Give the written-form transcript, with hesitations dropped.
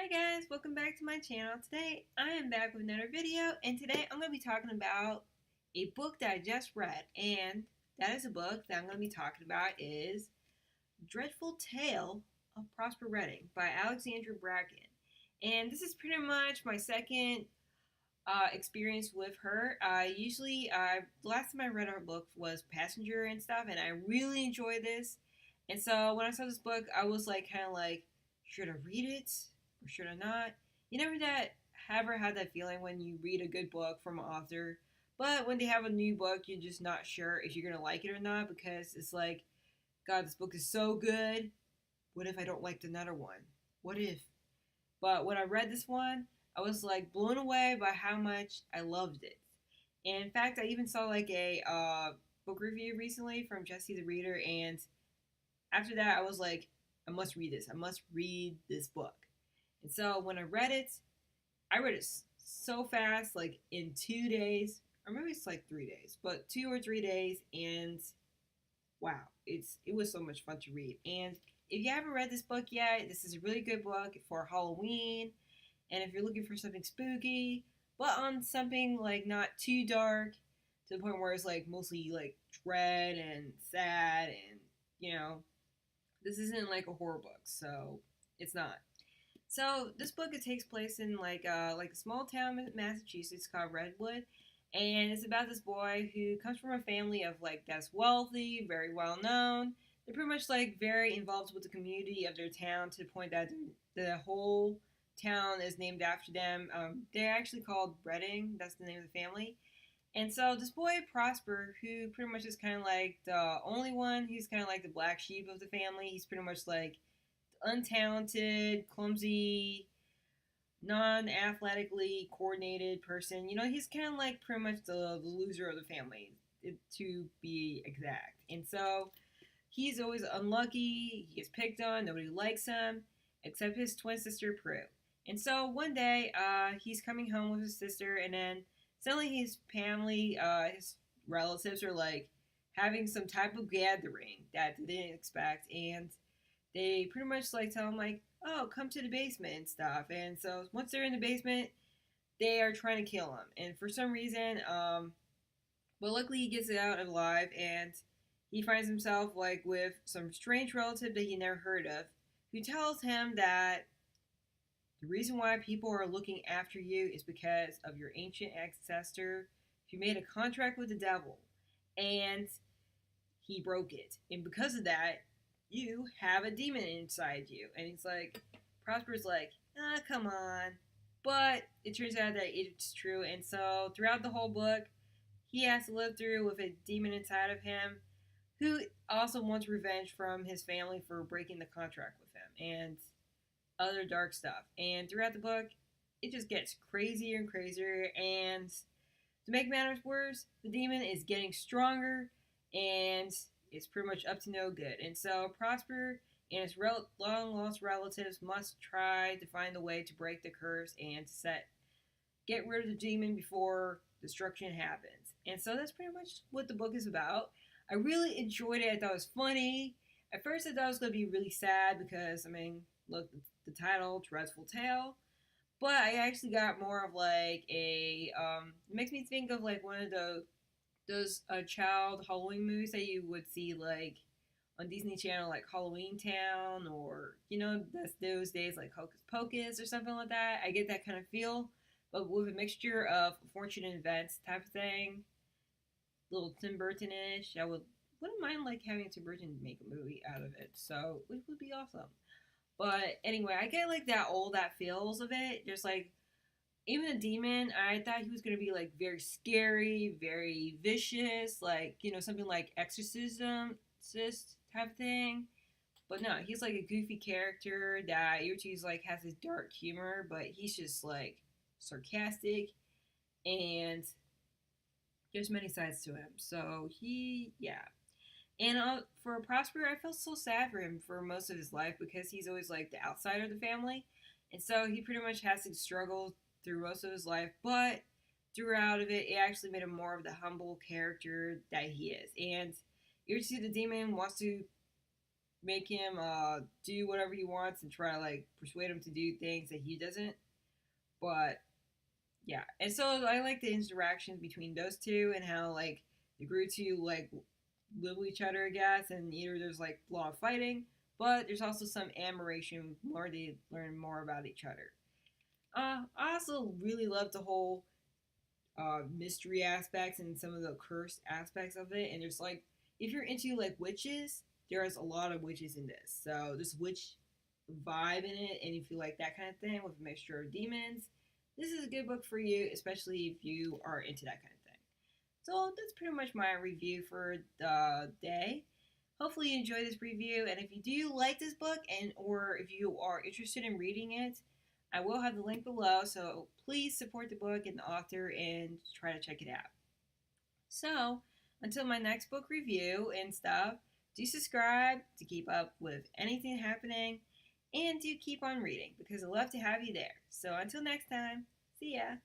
Hi guys, welcome back to my channel. Today I am back with another video, and today I'm going to be talking about a book that I just read, and that is a book that I'm going to be talking about is Dreadful Tale of Prosper Redding by Alexandra Bracken. And this is pretty much my second experience with her. The last time I read her book was Passenger and stuff, and I really enjoyed this. And so when I saw this book, I was like, kind of like, should I read it or should I not? You never ever had that feeling when you read a good book from an author, but when they have a new book, you're just not sure if you're gonna like it or not because it's like, God, this book is so good. What if I don't like another one? What if? But when I read this one, I was like blown away by how much I loved it. And in fact, I even saw like a book review recently from Jesse the Reader, and after that, I was like, I must read this. I must read this book. And so when I read it so fast, like in 2 days, or maybe it's like 3 days, but 2 or 3 days, and wow, it was so much fun to read. And if you haven't read this book yet, this is a really good book for Halloween. And if you're looking for something spooky, but on something like not too dark, to the point where it's like mostly like dread and sad, and you know, this isn't like a horror book, so it's not. So this book, it takes place in like a small town in Massachusetts called Redwood, and it's about this boy who comes from a family of like that's wealthy, very well known. They're pretty much like very involved with the community of their town to the point that the whole town is named after them. They're actually called Redding. That's the name of the family. And so this boy Prosper, who pretty much is kind of like the only one, he's kind of like the black sheep of the family. He's pretty much like untalented, clumsy, non-athletically coordinated person. You know, he's kind of like pretty much the loser of the family, to be exact. And so he's always unlucky. He gets picked on. Nobody likes him except his twin sister Prue. And so one day, he's coming home with his sister, and then suddenly his family, his relatives are like having some type of gathering that they didn't expect, and they pretty much like tell him like, "Oh, come to the basement and stuff." And so once they're in the basement, they are trying to kill him, and for some reason, but luckily he gets it out alive, and he finds himself like with some strange relative that he never heard of, who tells him that the reason why people are looking after you is because of your ancient ancestor who made a contract with the devil, and he broke it, and because of that, you have a demon inside you. And he's like, Prosper's like, come on. But it turns out that it's true, and so throughout the whole book, he has to live through with a demon inside of him who also wants revenge from his family for breaking the contract with him and other dark stuff. And throughout the book, it just gets crazier and crazier. And to make matters worse, the demon is getting stronger, and it's pretty much up to no good. And so Prosper and his long lost relatives must try to find a way to break the curse and to get rid of the demon before destruction happens. And so that's pretty much what the book is about. I really enjoyed it. I thought it was funny. At first, I thought it was going to be really sad because, I mean, look, the title, Dreadful Tale. But I actually got more of like it makes me think of like one of those child Halloween movies that you would see like on Disney Channel, like Halloween Town, or, you know, that's those days like Hocus Pocus or something like that. I get that kind of feel, but with a mixture of fortunate events type of thing, little Tim Burton-ish. Wouldn't mind like having Tim Burton make a movie out of it, so it would be awesome. But anyway, I get like that feels of it. Just like even a demon, I thought he was gonna be like very scary, very vicious, like, you know, something like Exorcism type thing. But no, he's like a goofy character that Irtu's like has this dark humor, but he's just like sarcastic, and there's many sides to him. So yeah. And for Prosper, I felt so sad for him for most of his life because he's always like the outsider of the family. And so he pretty much has to struggle through most of his life. But throughout of it, it actually made him more of the humble character that he is. And Irtu the demon wants to make him do whatever he wants and try to like persuade him to do things that he doesn't. But yeah, and so I like the interactions between those two and how like the grew to like live with each other, I guess, and either there's like a lot of fighting, but there's also some admiration more they learn more about each other. I also really love the whole mystery aspects and some of the cursed aspects of it. And there's like, if you're into like witches, there's a lot of witches in this. So this witch vibe in it, and if you like that kind of thing with a mixture of demons, this is a good book for you, especially if you are into that kind of thing. So that's pretty much my review for the day. Hopefully you enjoy this review, and if you do like this book and or if you are interested in reading it, I will have the link below, so please support the book and the author and try to check it out. So, until my next book review and stuff, do subscribe to keep up with anything happening and do keep on reading because I love to have you there. So, until next time, see ya.